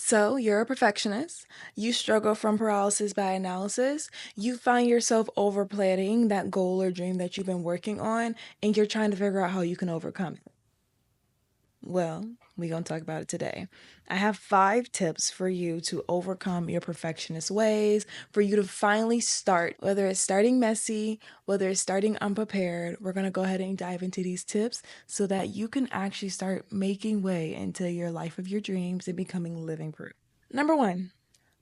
So, you're a perfectionist. You struggle from paralysis by analysis. You find yourself over planning that goal or dream that you've been working on, and you're trying to figure out how you can overcome it. Well, we're going to talk about it today. I have 5 tips for you to overcome your perfectionist ways, for you to finally start, whether it's starting messy, whether it's starting unprepared. We're going to go ahead and dive into these tips so that you can actually start making way into your life of your dreams and becoming living proof. Number 1,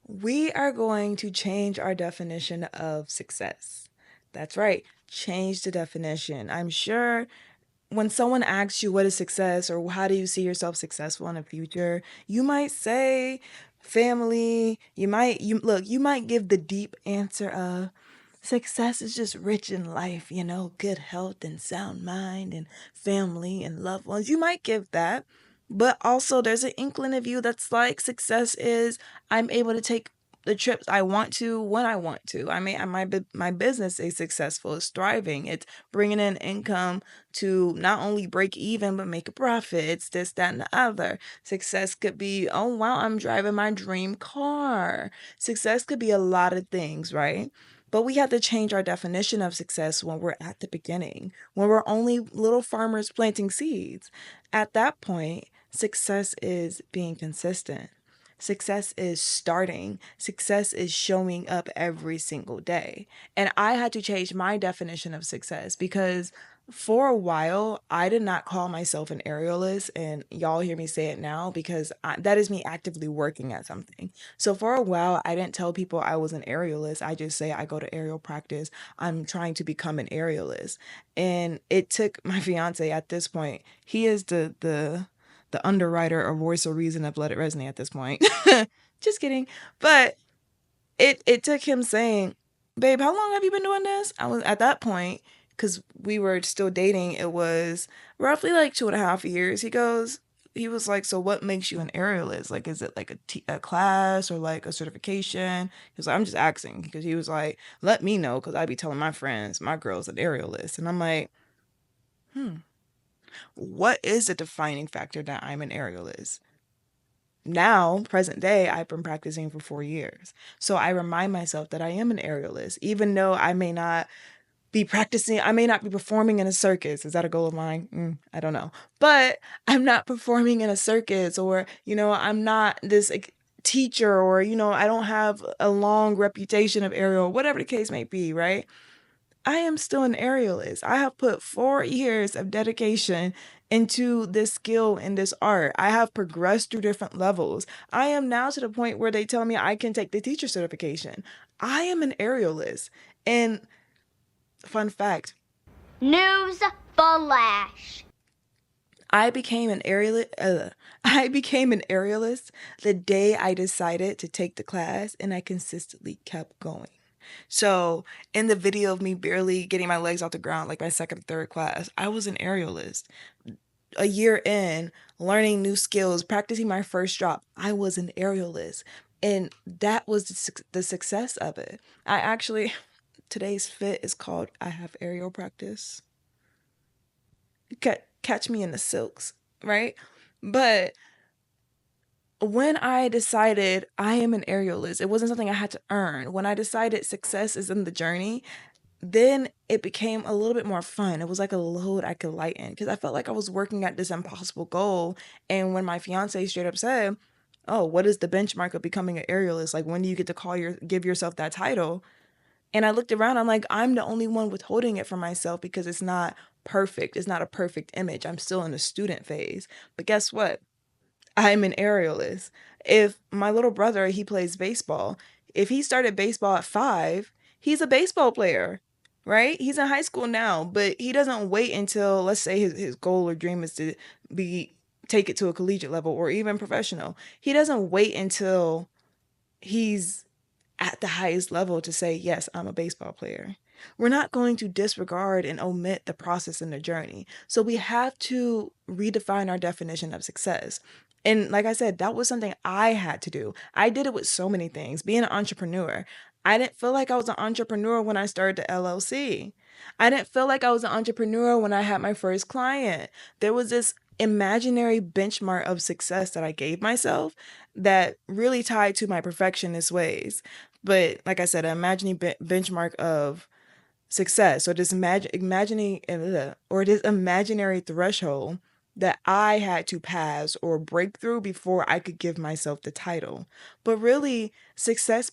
we are going to change our definition of success. That's right, change the definition. I'm sure when someone asks you what is success or how do you see yourself successful in the future, you might say family. You might give the deep answer of success is just rich in life, good health and sound mind and family and loved ones. You might give that. But also there's an inkling of you that's like success is I'm able to take the trips I want to when I want to. I mean, my business is successful. It's thriving. It's bringing in income to not only break even but make a profit. It's this, that, and the other. Success could be, oh wow, I'm driving my dream car. Success could be a lot of things, right? But we have to change our definition of success when we're at the beginning, when we're only little farmers planting seeds. At that point, success is being consistent. Success is starting. Success is showing up every single day. And I had to change my definition of success because for a while, I did not call myself an aerialist. And y'all hear me say it now because that is me actively working at something. So for a while, I didn't tell people I was an aerialist. I just say I go to aerial practice. I'm trying to become an aerialist. And it took my fiance at this point. He is the underwriter or voice or reason of Let It Resonate at this point. Just kidding. But it took him saying, babe, how long have you been doing this? I was at that point, because we were still dating, it was roughly like 2.5 years. He was like, so what makes you an aerialist? Like, is it like a class or like a certification? He was like, I'm just asking because he was like, let me know because I'd be telling my friends, my girl's an aerialist. And I'm like, what is the defining factor that I'm an aerialist? Now, present day, I've been practicing for 4 years. So I remind myself that I am an aerialist, even though I may not be practicing, I may not be performing in a circus. Is that a goal of mine? I don't know. But I'm not performing in a circus or, I'm not this teacher or, I don't have a long reputation of aerial, whatever the case may be, right? I am still an aerialist. I have put 4 years of dedication into this skill and this art. I have progressed through different levels. I am now to the point where they tell me I can take the teacher certification. I am an aerialist. And fun fact, News flash. I became an aerialist. I became an aerialist the day I decided to take the class, and I consistently kept going. So in the video of me barely getting my legs off the ground, like my second, third class, I was an aerialist. A year in, learning new skills, practicing my first drop, I was an aerialist. And that was the success of it. Today's fit is called I have aerial practice. Catch me in the silks, right? But when I decided I am an aerialist, it wasn't something I had to earn. When I decided success is in the journey, then it became a little bit more fun. It was like a load I could lighten because I felt like I was working at this impossible goal. And when my fiance straight up said, "Oh, what is the benchmark of becoming an aerialist? Like, when do you get to give yourself that title?" And I looked around, I'm like, I'm the only one withholding it for myself because it's not perfect. It's not a perfect image. I'm still in the student phase. But guess what? I'm an aerialist. If my little brother, he plays baseball, if he started baseball at 5, he's a baseball player, right? He's in high school now, but he doesn't wait until, let's say his goal or dream is to take it to a collegiate level or even professional. He doesn't wait until he's at the highest level to say, yes, I'm a baseball player. We're not going to disregard and omit the process and the journey. So we have to redefine our definition of success. And like I said, that was something I had to do. I did it with so many things. Being an entrepreneur, I didn't feel like I was an entrepreneur when I started the LLC. I didn't feel like I was an entrepreneur when I had my first client. There was this imaginary benchmark of success that I gave myself that really tied to my perfectionist ways. But like I said, an imaginary benchmark of success, or this or this imaginary threshold that I had to pass or break through before I could give myself the title. But really, success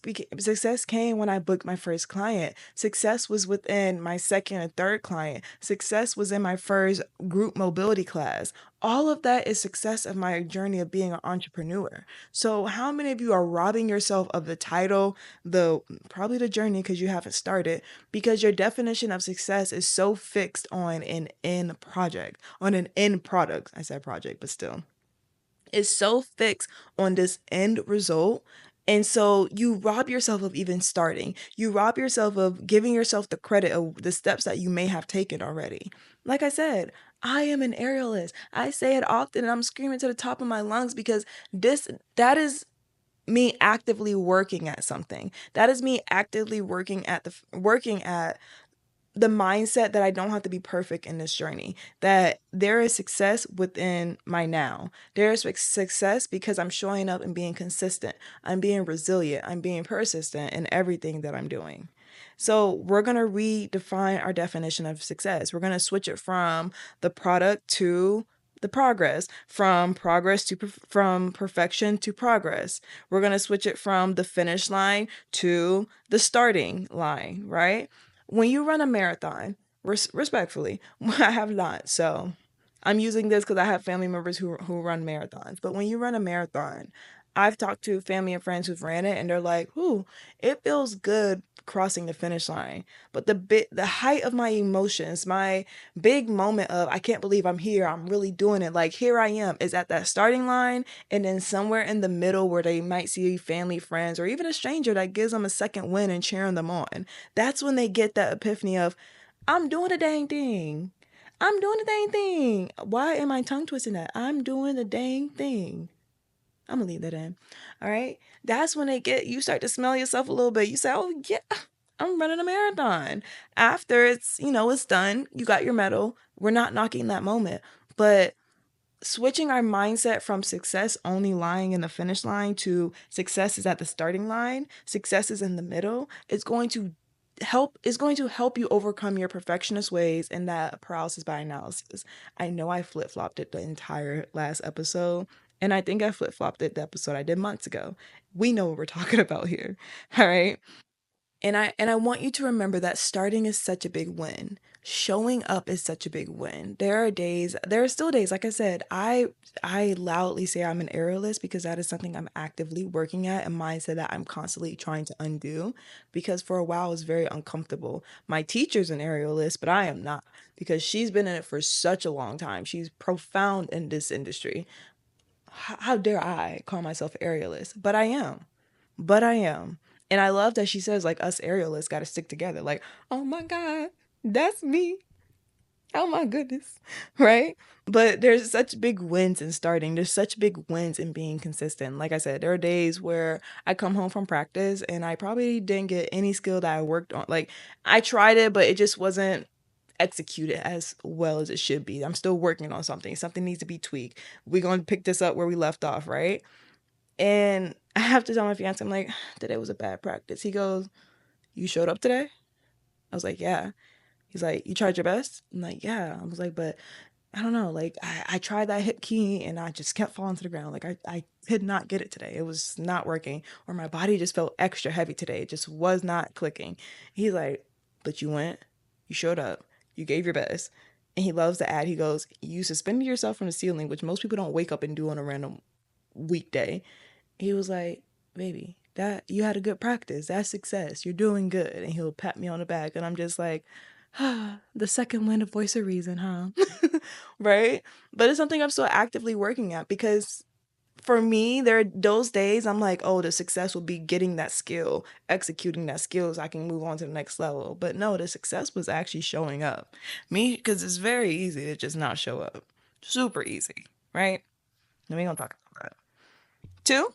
came when I booked my first client. Success was within my second and third client. Success was in my first group mobility class. All of that is success of my journey of being an entrepreneur. So how many of you are robbing yourself of the title, the probably the journey because you haven't started, because your definition of success is so fixed on an end project, on an end product. I said project, but still, it's so fixed on this end result. And so you rob yourself of even starting. You rob yourself of giving yourself the credit of the steps that you may have taken already. Like I said, I am an aerialist. I say it often and I'm screaming to the top of my lungs because that is me actively working at something. That is me actively working at the mindset that I don't have to be perfect in this journey, that there is success within my now. There is success because I'm showing up and being consistent. I'm being resilient. I'm being persistent in everything that I'm doing. So we're going to redefine our definition of success. We're going to switch it from the product to the progress, from progress to from perfection to progress. We're going to switch it from the finish line to the starting line, right? When you run a marathon, respectfully, I have not. So I'm using this because I have family members who run marathons. But when you run a marathon, I've talked to family and friends who've ran it, and they're like, "Ooh, it feels good crossing the finish line." But the height of my emotions, my big moment of I can't believe I'm here, I'm really doing it. Like here I am, is at that starting line, and then somewhere in the middle where they might see family, friends, or even a stranger that gives them a second win and cheering them on. That's when they get that epiphany of, I'm doing the dang thing. I'm doing the dang thing. Why am I tongue twisting that? I'm doing the dang thing. I'm gonna leave that in. All right. That's when you start to smell yourself a little bit. You say, oh yeah, I'm running a marathon. After it's done, you got your medal. We're not knocking that moment. But switching our mindset from success only lying in the finish line to success is at the starting line, success is in the middle, is going to help you overcome your perfectionist ways and that paralysis by analysis. I know I flip-flopped it the entire last episode, and I think I flip-flopped it the episode I did months ago. We know what we're talking about here. All right. And I want you to remember that starting is such a big win. Showing up is such a big win. There are still days, like I said, I loudly say I'm an aerialist because that is something I'm actively working at, a mindset that I'm constantly trying to undo because for a while it was very uncomfortable. My teacher's an aerialist, but I am not because she's been in it for such a long time. She's profound in this industry. How dare I call myself aerialist? But I am. But I am. And I love that she says, like, us aerialists got to stick together. Like, oh my God, that's me. Oh my goodness. Right? But there's such big wins in starting. There's such big wins in being consistent. Like I said, there are days where I come home from practice and I probably didn't get any skill that I worked on. Like, I tried it, but it just wasn't executed as well as it should be. I'm still working on something. Something needs to be tweaked. We're going to pick this up where we left off, right? And I have to tell my fiance, I'm like, today was a bad practice. He goes, you showed up today? I was like, yeah. He's like, you tried your best? I'm like, yeah. I was like, but I don't know. Like, I tried that hip key and I just kept falling to the ground. Like, I could not get it today. It was not working. Or my body just felt extra heavy today. It just was not clicking. He's like, but you went, you showed up, you gave your best. And he loves to add, he goes, you suspended yourself from the ceiling, which most people don't wake up and do on a random weekday. He was like, baby, that you had a good practice. That's success. You're doing good. And he'll pat me on the back. And I'm just like, ah, the second wind of voice of reason, huh? Right? But it's something I'm still actively working at because for me, there are those days I'm like, oh, the success will be getting that skill, executing that skill so I can move on to the next level. But no, the success was actually showing up. Me, because it's very easy to just not show up. Super easy, right? And we gonna talk about that. Two,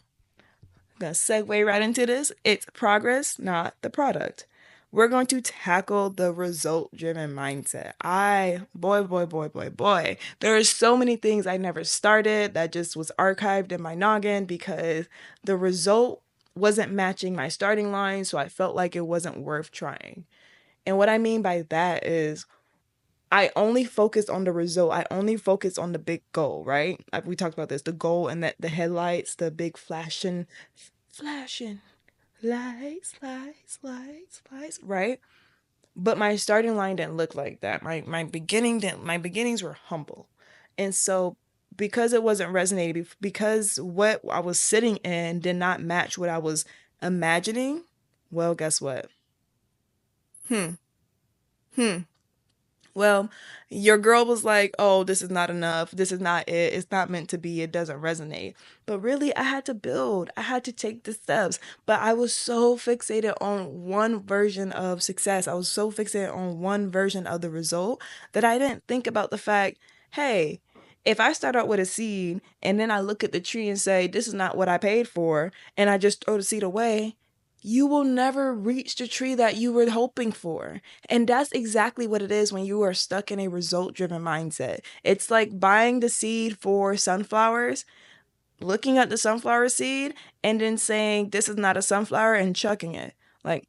gonna segue right into this. It's progress, not the product. We're going to tackle the result driven mindset. Boy. There are so many things I never started that just was archived in my noggin because the result wasn't matching my starting line. So I felt like it wasn't worth trying. And what I mean by that is I only focus on the result. I only focus on the big goal, right? Like we talked about this, the goal and that the headlights, the big flashing lights, right? But my starting line didn't look like that. My beginnings were humble. And so because it wasn't resonating, because what I was sitting in did not match what I was imagining, well, guess what? Hmm. Hmm. Well, your girl was like, oh, this is not enough. This is not it. It's not meant to be. It doesn't resonate. But really, I had to build. I had to take the steps. But I was so fixated on one version of success. I was so fixated on one version of the result that I didn't think about the fact, hey, if I start out with a seed and then I look at the tree and say, this is not what I paid for, and I just throw the seed away, you will never reach the tree that you were hoping for. And that's exactly what it is when you are stuck in a result driven mindset. It's like buying the seed for sunflowers, looking at the sunflower seed, and then saying, this is not a sunflower, and chucking it. Like,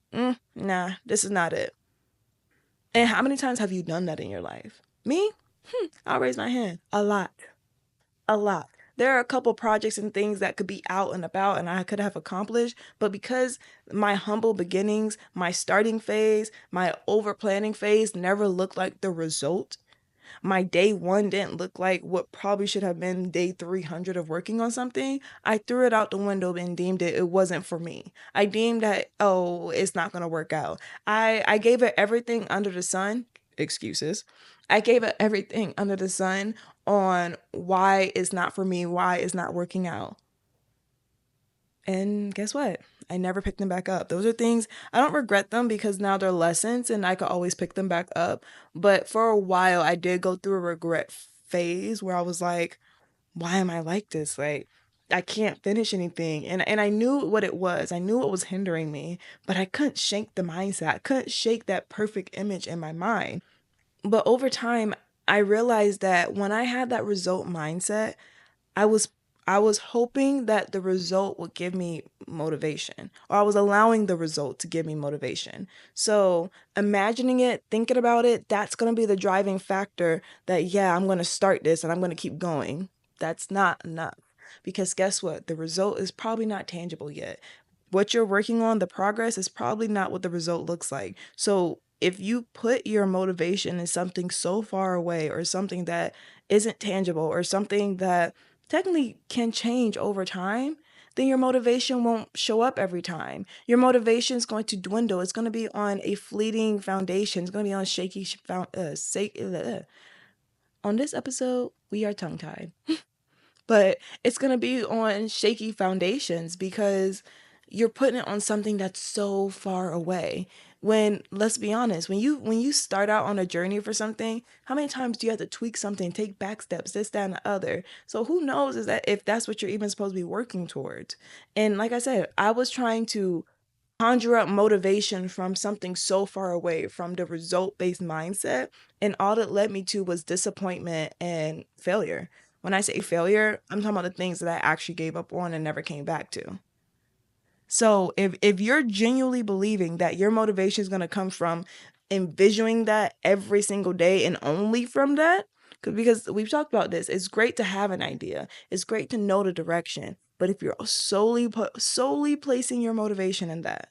nah, this is not it. And how many times have you done that in your life? Me? I'll raise my hand. A lot. A lot. There are a couple projects and things that could be out and about and I could have accomplished, but because my humble beginnings, my starting phase, my over planning phase never looked like the result, my day one didn't look like what probably should have been day 300 of working on something, I threw it out the window and deemed it wasn't for me. I deemed that, oh, it's not going to work out. I gave it everything under the sun, excuses. I gave it everything under the sun on why it's not for me, why it's not working out. And guess what? I never picked them back up. Those are things I don't regret them because now they're lessons and I could always pick them back up. But for a while, I did go through a regret phase where I was like, why am I like this? Like, I can't finish anything. And I knew what it was. I knew what was hindering me, but I couldn't shake the mindset. I couldn't shake that perfect image in my mind. But over time, I realized that when I had that result mindset, I was I was hoping that the result would give me motivation, or I was allowing the result to give me motivation. So, imagining it, thinking about it, that's going to be the driving factor that, yeah, I'm going to start this and I'm going to keep going. That's not enough. Because guess what? The result is probably not tangible yet. What you're working on, the progress is probably not what the result looks like. So, if you put your motivation in something so far away or something that isn't tangible or something that technically can change over time, then your motivation won't show up every time. Your motivation is going to dwindle. It's going to be on a fleeting foundation. It's going to be on shaky on this episode, we are tongue tied, but it's going to be on shaky foundations because you're putting it on something that's so far away. When let's be honest, when you start out on a journey for something, how many times do you have to tweak something, take back steps, this, that, and the other? So who knows is that if that's what you're even supposed to be working towards? And like I said, I was trying to conjure up motivation from something so far away from the result based mindset. And all that led me to was disappointment and failure. When I say failure, I'm talking about the things that I actually gave up on and never came back to. So if you're genuinely believing that your motivation is going to come from envisioning that every single day and only from that, because we've talked about this, it's great to have an idea. It's great to know the direction. But if you're solely placing your motivation in that,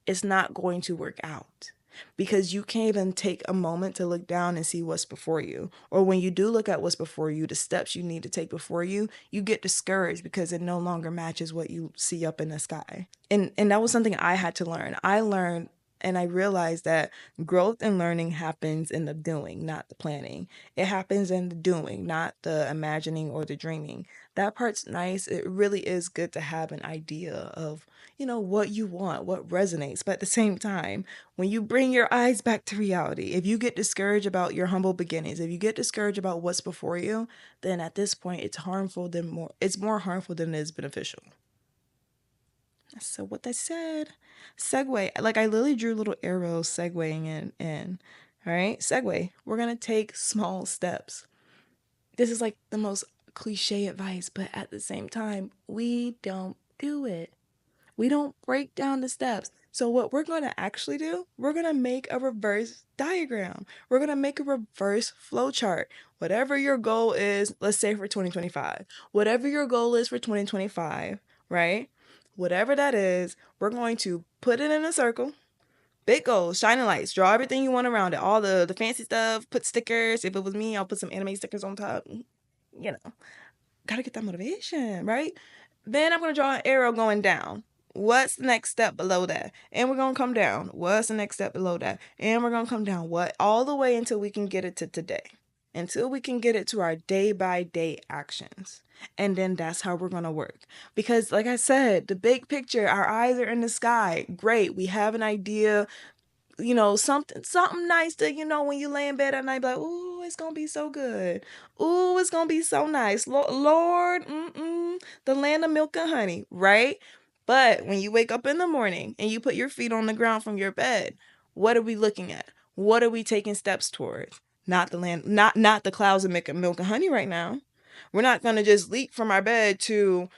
it's not going to work out because you can't even take a moment to look down and see what's before you. Or when you do look at what's before you, the steps you need to take before you get discouraged because it no longer matches what you see up in the sky. And that was something I had to learn. I learned and I realized that growth and learning happens in the doing, not the planning. It happens in the doing, not the imagining or the dreaming. That part's nice. It really is good to have an idea of, what you want, what resonates. But at the same time, when you bring your eyes back to reality, if you get discouraged about your humble beginnings, if you get discouraged about what's before you, then at this point it's more harmful than it is beneficial. So what I said, segue. Like I literally drew little arrows segueing in. All right, segue. We're gonna take small steps. This is like the most cliche advice, but at the same time, we don't do it. We don't break down the steps. So what we're going to actually do, we're going to make a reverse diagram. We're going to make a reverse flow chart. Whatever your goal is, let's say for 2025, whatever your goal is for 2025, right? Whatever that is, we're going to put it in a circle. Big goals, shining lights, draw everything you want around it, all the fancy stuff, put stickers. If it was me, I'll put some anime stickers on top. You know, gotta get that motivation, right? Then I'm gonna draw an arrow going down. What's the next step below that? And we're gonna come down. What's the next step below that? And we're gonna come down. What? All the way until we can get it to today. Until we can get it to our day by day actions. And then that's how we're gonna work. Because, like I said, the big picture, our eyes are in the sky. Great. We have an idea, something nice to, when you lay in bed at night, be like, ooh, it's gonna be so good. Ooh, it's gonna be so nice. Lord, the land of milk and honey, right? But when you wake up in the morning and you put your feet on the ground from your bed, what are we looking at? What are we taking steps towards? Not the land, not the clouds of milk and honey right now. We're not gonna just leap from our bed to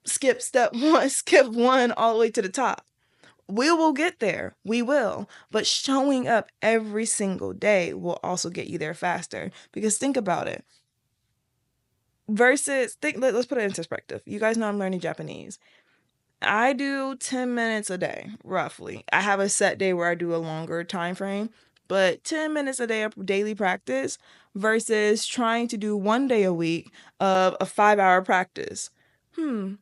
skip step one, skip one all the way to the top. We will get there. We will. But showing up every single day will also get you there faster. Because think about it. Let's put it into perspective. You guys know I'm learning Japanese. I do 10 minutes a day, roughly. I have a set day where I do a longer time frame, but 10 minutes a day of daily practice versus trying to do 1 day a week of a 5-hour practice. And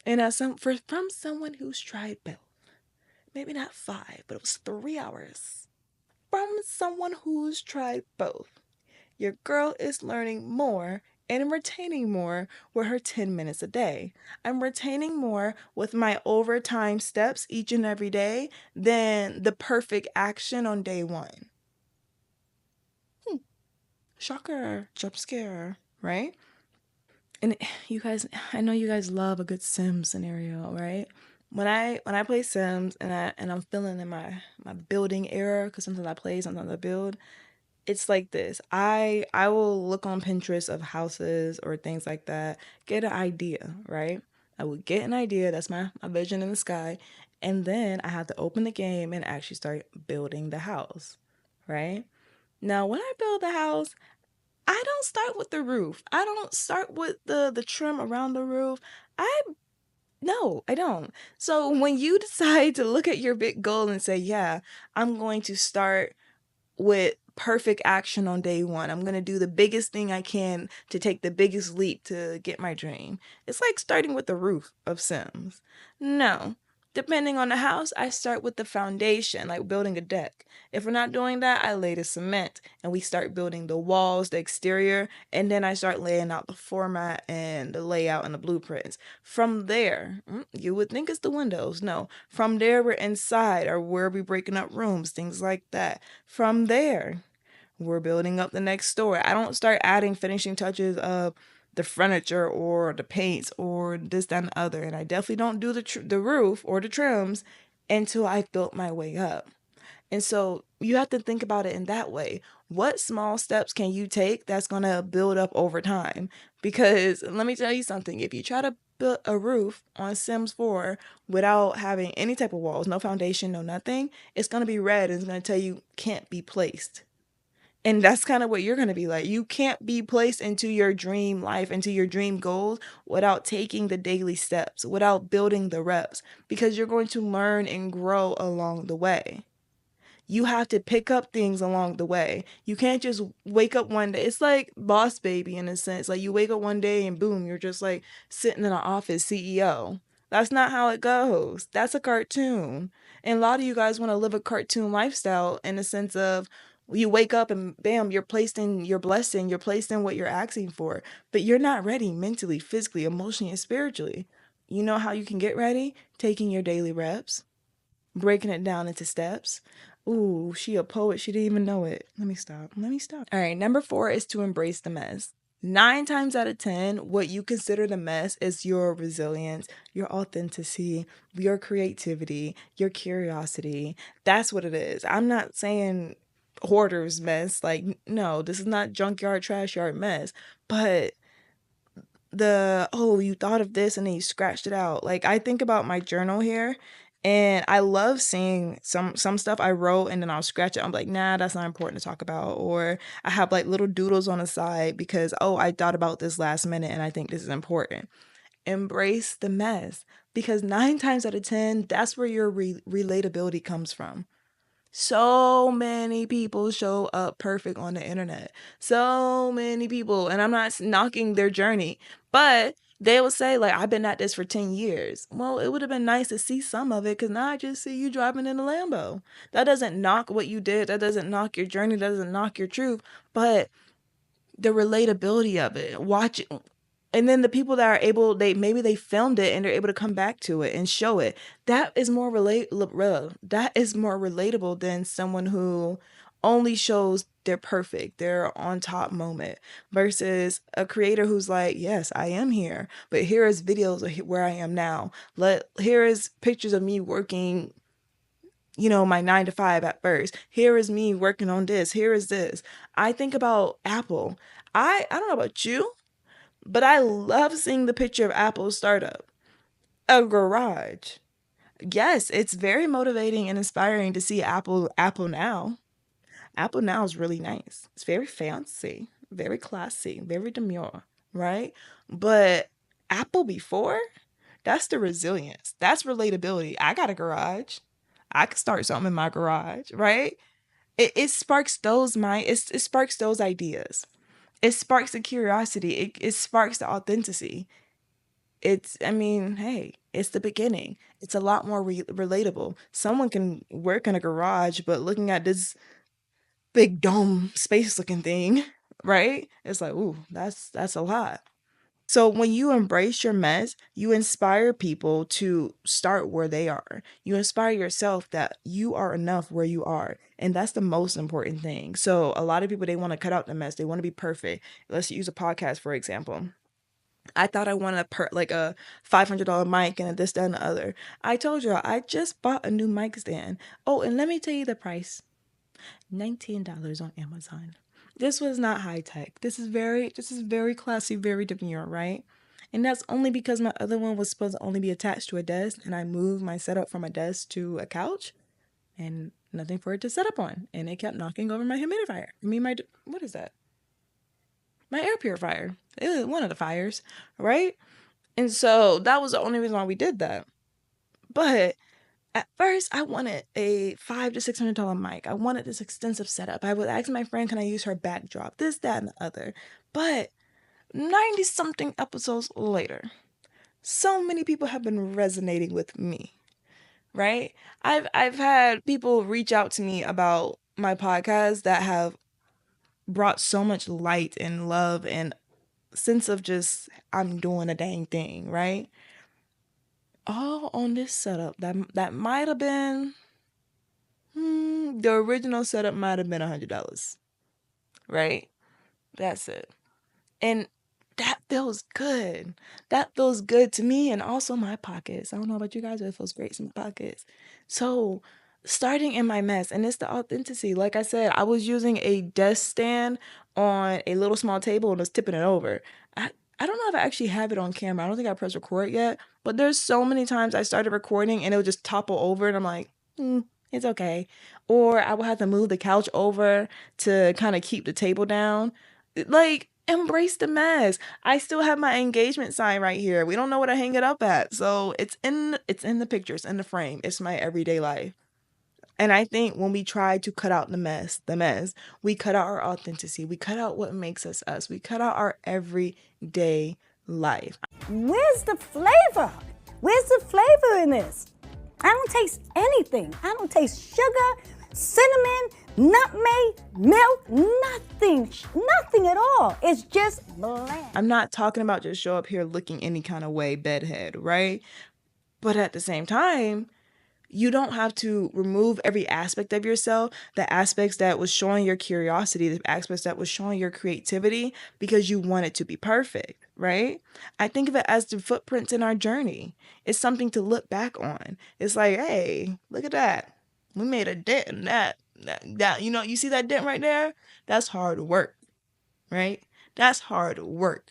from someone who's tried both, maybe not 5, but it was 3 hours. From someone who's tried both. Your girl is learning more and retaining more with her 10 minutes a day. I'm retaining more with my overtime steps each and every day than the perfect action on day one. Shocker, jump scare, right? And you guys, I know you guys love a good Sim scenario, right? When I play Sims and I'm feeling in my building era, because sometimes I play, sometimes I build, it's like this. I will look on Pinterest of houses or things like that, get an idea, right? I would get an idea, that's my vision in the sky, and then I have to open the game and actually start building the house, right? Now, when I build the house, I don't start with the roof. I don't start with the trim around the roof. I No, I don't. So when you decide to look at your big goal and say, "Yeah, I'm going to start with perfect action on day one. I'm going to do the biggest thing I can to take the biggest leap to get my dream." It's like starting with the roof of Sims. No. Depending on the house, I start with the foundation, like building a deck. If we're not doing that, I lay the cement and we start building the walls, the exterior, and then I start laying out the format and the layout and the blueprints. From there, you would think it's the windows. No. From there, we're inside or where we breaking up rooms, things like that. From there, we're building up the next story. I don't start adding finishing touches of the furniture or the paints or this, that, and the other. And I definitely don't do the roof or the trims until I've built my way up. And so you have to think about it in that way. What small steps can you take that's going to build up over time? Because let me tell you something. If you try to build a roof on Sims 4 without having any type of walls, no foundation, no nothing, it's going to be red and it's going to tell you can't be placed. And that's kind of what you're going to be like. You can't be placed into your dream life, into your dream goals without taking the daily steps, without building the reps, because you're going to learn and grow along the way. You have to pick up things along the way. You can't just wake up one day. It's like Boss Baby in a sense. Like you wake up one day and boom, you're just like sitting in an office CEO. That's not how it goes. That's a cartoon. And a lot of you guys want to live a cartoon lifestyle in the sense of you wake up and bam, you're placed in your blessing, you're placed in what you're asking for, but you're not ready mentally, physically, emotionally, and spiritually. You know how you can get ready? Taking your daily reps, breaking it down into steps. Ooh, she a poet. She didn't even know it. Let me stop. All right, number 4 is to embrace the mess. 9 times out of 10, what you consider the mess is your resilience, your authenticity, your creativity, your curiosity. That's what it is. I'm not saying hoarder's mess. Like, no, this is not junkyard, trash yard mess. But you thought of this and then you scratched it out. Like, I think about my journal here, and I love seeing some stuff I wrote and then I'll scratch it. I'm like, nah, that's not important to talk about. Or I have like little doodles on the side because, oh, I thought about this last minute and I think this is important. Embrace the mess, because 9 times out of 10, that's where your relatability comes from. So many people show up perfect on the internet. So many people, and I'm not knocking their journey, but they will say, like, I've been at this for 10 years. Well, it would have been nice to see some of it, because now I just see you driving in a Lambo. That doesn't knock what you did. That doesn't knock your journey. That doesn't knock your truth. But the relatability of it, watch it. And then the people that are able, they filmed it and they're able to come back to it and show it. That is more that is more relatable than someone who only shows their perfect, their on top moment, versus a creator who's like, yes, I am here, but here is videos of where I am now. Here is pictures of me working, my 9 to 5 at first. Here is me working on this. Here is this. I think about Apple. I don't know about you, but I love seeing the picture of Apple's startup, a garage. Yes, it's very motivating and inspiring to see Apple now. Apple now is really nice. It's very fancy, very classy, very demure, right? But Apple before, that's the resilience. That's relatability. I got a garage. I could start something in my garage, right? It sparks those it sparks those ideas. It sparks the curiosity. It sparks the authenticity. I mean, hey, it's the beginning. It's a lot more relatable. Someone can work in a garage, but looking at this big dome space looking thing, right? It's like, ooh, that's a lot. So when you embrace your mess, you inspire people to start where they are. You inspire yourself that you are enough where you are. And that's the most important thing. So a lot of people, they want to cut out the mess. They want to be perfect. Let's use a podcast, for example. I thought I wanted like a $500 mic and a this, that, and the other. I told you I just bought a new mic stand. Oh, and let me tell you the price. $19 on Amazon. This was not high tech. This is very classy, very demure, right? And that's only because my other one was supposed to only be attached to a desk, and I moved my setup from a desk to a couch and nothing for it to set up on. And it kept knocking over my humidifier. What is that? My air purifier. It was one of the fires, right? And so that was the only reason why we did that. But at first, I wanted a $500 to $600 mic. I wanted this extensive setup. I would ask my friend, can I use her backdrop? This, that, and the other. But 90 something episodes later, so many people have been resonating with me, right? I've had people reach out to me about my podcast that have brought so much light and love and sense of just, I'm doing a dang thing, right? All on this setup that might have been, the original setup might have been $100, right? That's it. And that feels good. That feels good to me and also my pockets. I don't know about you guys, but it feels great in my pockets. So starting in my mess, and it's the authenticity. Like I said, I was using a desk stand on a little small table and was tipping it over. I don't know if I actually have it on camera. I don't think I pressed record yet, but there's so many times I started recording and it would just topple over and I'm like, it's okay. Or I would have to move the couch over to kind of keep the table down. Like, embrace the mess. I still have my engagement sign right here. We don't know where to hang it up at. So it's in the pictures, in the frame. It's my everyday life. And I think when we try to cut out the mess, we cut out our authenticity. We cut out what makes us us. We cut out our everyday life. Where's the flavor? Where's the flavor in this? I don't taste anything. I don't taste sugar, cinnamon, nutmeg, milk, nothing at all. It's just bland. I'm not talking about just show up here looking any kind of way, bedhead, right? But at the same time, You don't have to remove every aspect of yourself, the aspects that was showing your curiosity, the aspects that was showing your creativity, because you want it to be perfect, right? I think of it as the footprints in our journey. It's something to look back on. It's like, hey, look at that. We made a dent in that. You see that dent right there? That's hard work, right? That's hard work.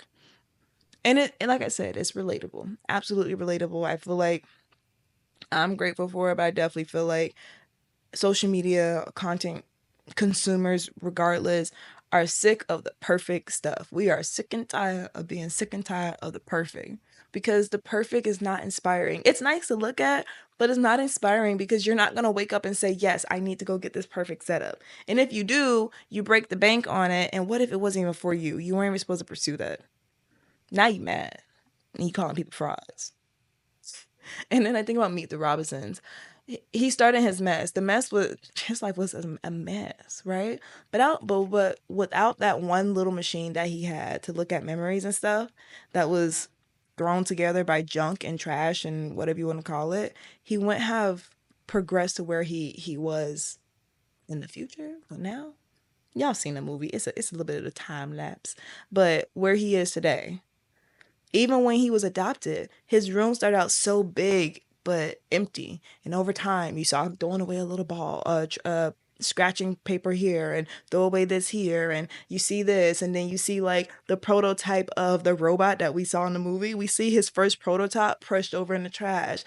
And like I said, it's relatable. Absolutely relatable. I feel like I'm grateful for it, but I definitely feel like social media content consumers, regardless, are sick of the perfect stuff. We are sick and tired of being sick and tired of the perfect, because the perfect is not inspiring. It's nice to look at, but it's not inspiring, because you're not going to wake up and say, yes, I need to go get this perfect setup. And if you do, you break the bank on it. And what if it wasn't even for you? You weren't even supposed to pursue that. Now you mad and you calling people frauds. And then I think about Meet the Robinsons. He started his mess. The mess was, his life was a mess, right? But without that one little machine that he had to look at memories and stuff that was thrown together by junk and trash and whatever you want to call it, he wouldn't have progressed to where he was in the future. But now, y'all seen the movie. It's a little bit of a time lapse, but where he is today, even when he was adopted, his room started out so big but empty. And over time, you saw him throwing away a little ball, scratching paper here and throw away this here. And you see this. And then you see like the prototype of the robot that we saw in the movie. We see his first prototype pushed over in the trash.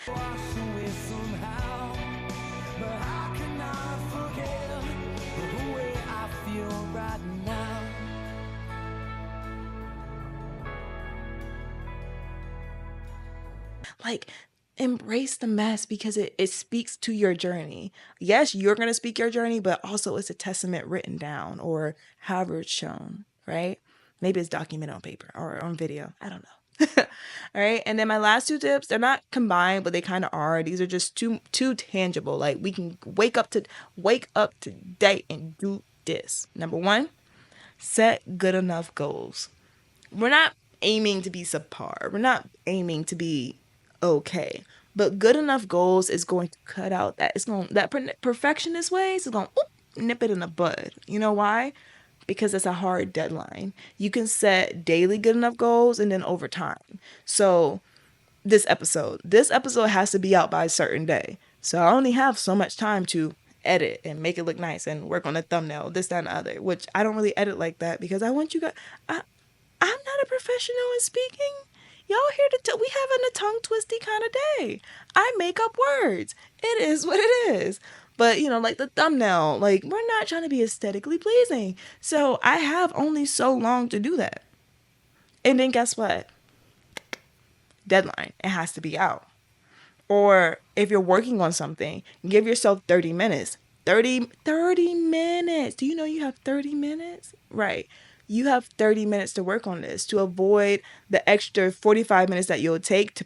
Like, embrace the mess, because it speaks to your journey. Yes, you're going to speak your journey, but also it's a testament written down, or however it's shown, right? Maybe it's documented on paper or on video. I don't know. All right. And then my last two tips, they're not combined, but they kind of are. These are just too tangible. Like, we can wake up today and do this. Number one, set good enough goals. We're not aiming to be subpar. We're not aiming to be okay. But good enough goals is going to cut out perfectionist ways. It's going to nip it in the bud. You know why? Because it's a hard deadline. You can set daily good enough goals, and then over time. So this episode has to be out by a certain day. So I only have so much time to edit and make it look nice and work on the thumbnail, this, that, and the other, which I don't really edit like that, because I want you guys. I'm not a professional in speaking. Y'all here to we having a tongue twisty kind of day. I make up words. It is what it is. But like the thumbnail, like, we're not trying to be aesthetically pleasing. So I have only so long to do that. And then guess what? Deadline. It has to be out. Or if you're working on something, give yourself 30 minutes. 30 minutes. Do you know you have 30 minutes? Right. You have 30 minutes to work on this, to avoid the extra 45 minutes that you'll take to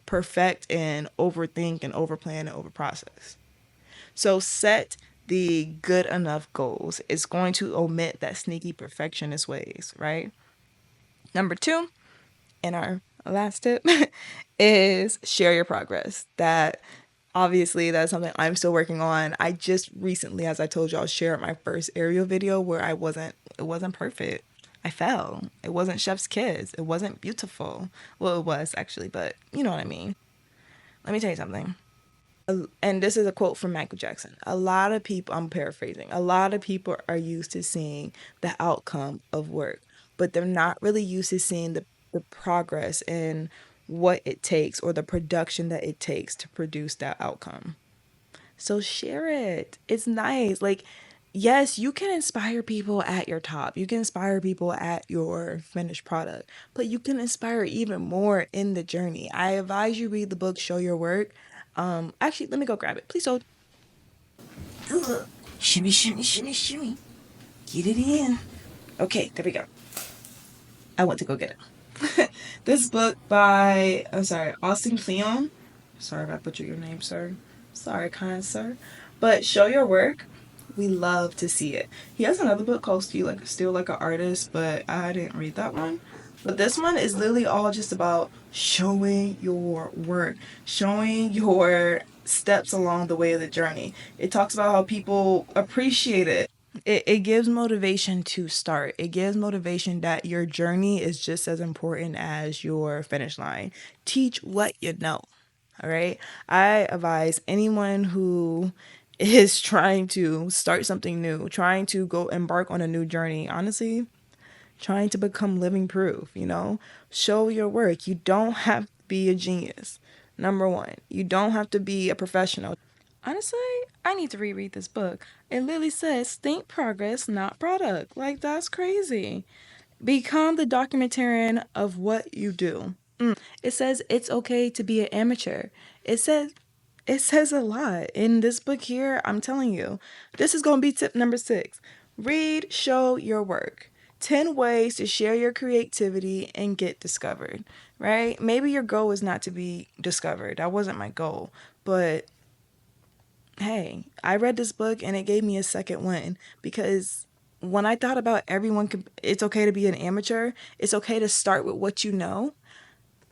perfect and overthink and overplan and overprocess. So set the good enough goals. It's going to omit that sneaky perfectionist ways, right? Number two, and our last tip, is share your progress. Obviously, that's something I'm still working on. I just recently, as I told y'all, shared my first aerial video where it wasn't perfect. I fell. It wasn't chef's kiss. It wasn't beautiful. Well, it was actually, but you know what I mean. Let me tell you something. And this is a quote from Michael Jackson. A lot of people, I'm paraphrasing, a lot of people are used to seeing the outcome of work, but they're not really used to seeing the progress and what it takes, or the production that it takes to produce that outcome. So share it. It's nice. Like, yes, you can inspire people at your top. You can inspire people at your finished product, but you can inspire even more in the journey. I advise you read the book, Show Your Work. Actually, let me go grab it. Please hold. Shimmy, shimmy, shimmy, shimmy. Get it in. Okay, there we go. I went to go get it. This book by, Austin Kleon. Sorry if I butchered your name, sir. Sorry, kind sir. But Show Your Work. We love to see it. He has another book called Still Like an Artist, but I didn't read that one. But this one is literally all just about showing your work, showing your steps along the way of the journey. It talks about how people appreciate it. It gives motivation to start. It gives motivation that your journey is just as important as your finish line. Teach what you know. All right. I advise anyone who is trying to start something new, trying to go embark on a new journey, honestly, trying to become living proof, show your work. You don't have to be a genius. Number one, you don't have to be a professional. Honestly, I need to reread this book. It literally says think progress, not product. Like, that's crazy. Become the documentarian of what you do. It says it's okay to be an amateur. It says it says a lot in this book here. I'm telling you, this is going to be tip number 6. Read, show your work. 10 ways to share your creativity and get discovered, right? Maybe your goal is not to be discovered. That wasn't my goal. But hey, I read this book and it gave me a second win because when I thought about it's okay to be an amateur, it's okay to start with what you know.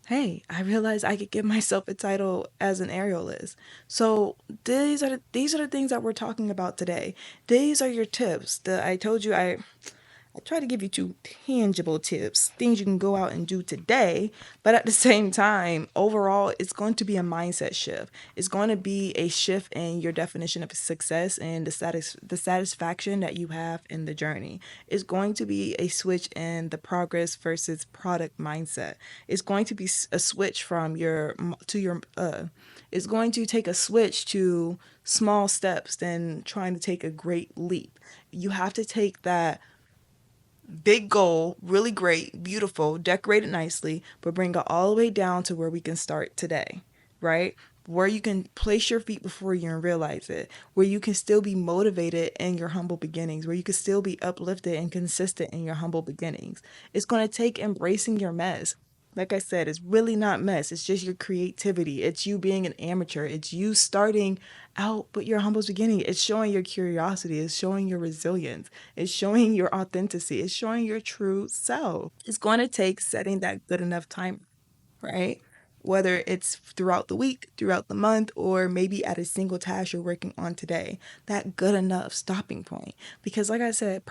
Hey, I realized I could give myself a title as an aerialist. So these are the things that we're talking about today. These are your tips that I told you. I try to give you 2 tangible tips, things you can go out and do today, but at the same time, overall, it's going to be a mindset shift. It's going to be a shift in your definition of success and the satisfaction that you have in the journey. It's going to be a switch in the progress versus product mindset. It's going to be a switch from your to your it's going to take a switch to small steps than trying to take a great leap. You have to take that big goal, really great, beautiful, decorated nicely, but bring it all the way down to where we can start today, right? Where you can place your feet before you and realize it, where you can still be motivated in your humble beginnings, where you can still be uplifted and consistent in your humble beginnings. It's going to take embracing your mess. Like I said, it's really not mess. It's just your creativity. It's you being an amateur. It's you starting out but your humble beginning. It's showing your curiosity. It's showing your resilience. It's showing your authenticity. It's showing your true self. It's going to take setting that good enough time, right? Whether it's throughout the week, throughout the month, or maybe at a single task you're working on today, that good enough stopping point. Because, like I said,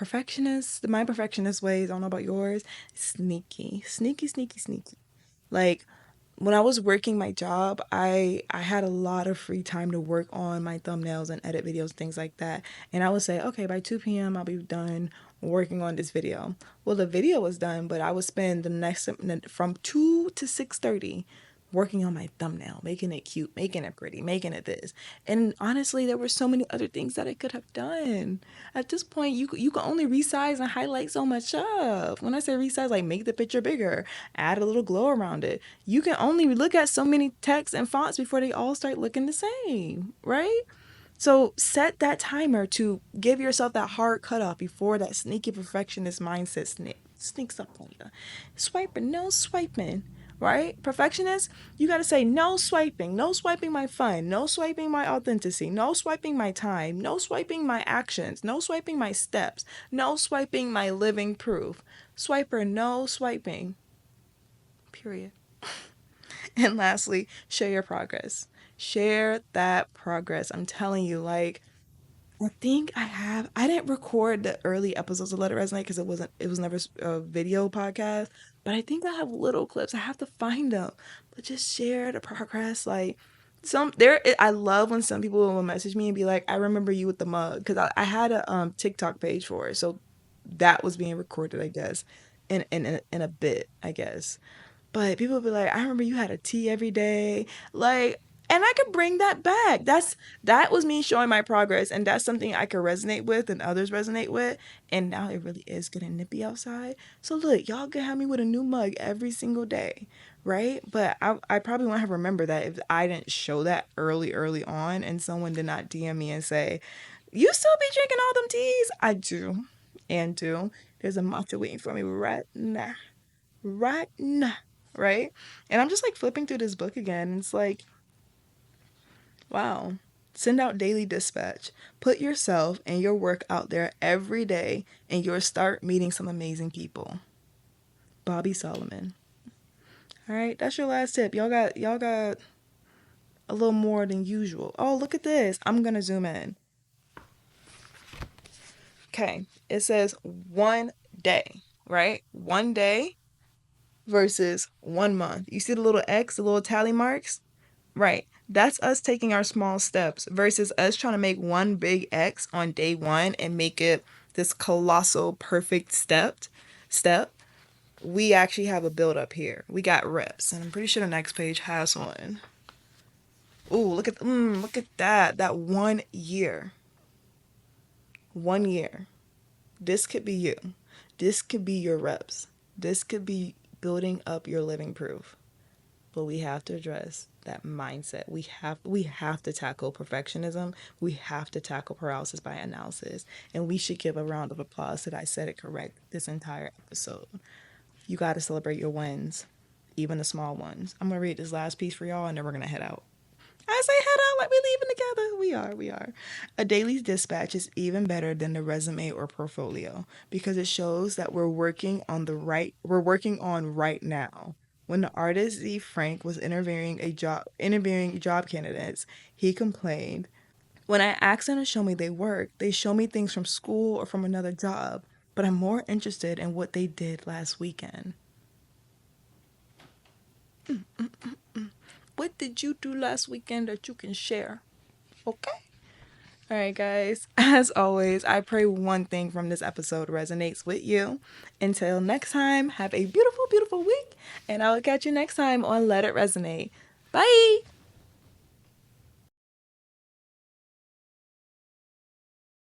my perfectionist ways, I don't know about yours, sneaky, sneaky, sneaky, sneaky. Like, when I was working my job, I had a lot of free time to work on my thumbnails and edit videos, things like that. And I would say, okay, by 2 p.m. I'll be done working on this video. Well, the video was done, but I would spend the next from 2 to 6:30 working on my thumbnail, making it cute, making it pretty, making it this. And honestly, there were so many other things that I could have done. At this point, you can only resize and highlight so much stuff. When I say resize, like make the picture bigger, add a little glow around it. You can only look at so many texts and fonts before they all start looking the same, right? So set that timer to give yourself that hard cutoff before that sneaky perfectionist mindset sneaks up on you. Swiping, no swiping, right? Perfectionist, you got to say no swiping my fun, no swiping my authenticity, no swiping my time, no swiping my actions, no swiping my steps, no swiping my living proof. Swiper, no swiping. Period. And lastly, share your progress. Share that progress. I'm telling you, like, I didn't record the early episodes of Let It Resonate because it was never a video podcast, but I think I have little clips. I have to find them. But just share the progress. Like, I love when some people will message me and be like, I remember you with the mug. Because I had a TikTok page for it. So that was being recorded, I guess, in a bit, I guess. But people be like, I remember you had a tea every day. Like, and I could bring that back. That was me showing my progress, and that's something I could resonate with and others resonate with. And now it really is getting nippy outside. So look, y'all can have me with a new mug every single day, right? But I probably won't have remember that if I didn't show that early on and someone did not DM me and say, you still be drinking all them teas? I do. And do. There's a matcha waiting for me right now, right? And I'm just like flipping through this book again. And it's like, wow. Send out daily dispatch. Put yourself and your work out there every day, and you'll start meeting some amazing people. Bobby Solomon. All right, that's your last tip. Y'all got a little more than usual. Oh, look at this. I'm going to zoom in. Okay, it says 1 day, right? 1 day versus 1 month. You see the little X, the little tally marks? Right. That's us taking our small steps versus us trying to make one big X on day one and make it this colossal perfect step. We actually have a build up here. We got reps, and I'm pretty sure the next page has one. Ooh, look at that. That 1 year. 1 year. This could be you. This could be your reps. This could be building up your living proof. But we have to address that mindset. We have to tackle perfectionism. We have to tackle paralysis by analysis. And we should give a round of applause that I said it correct this entire episode. You got to celebrate your wins, even the small ones. I'm going to read this last piece for y'all, and then we're going to head out. I say head out like we leaving together. We are. A daily dispatch is even better than the resume or portfolio because it shows that we're working on right now. When the artist Z Frank was interviewing job candidates, he complained, "When I ask them to show me their work, they show me things from school or from another job, but I'm more interested in what they did last weekend." What did you do last weekend that you can share? Okay. All right, guys. As always, I pray one thing from this episode resonates with you. Until next time, have a beautiful, beautiful week. And I'll catch you next time on Let It Resonate. Bye.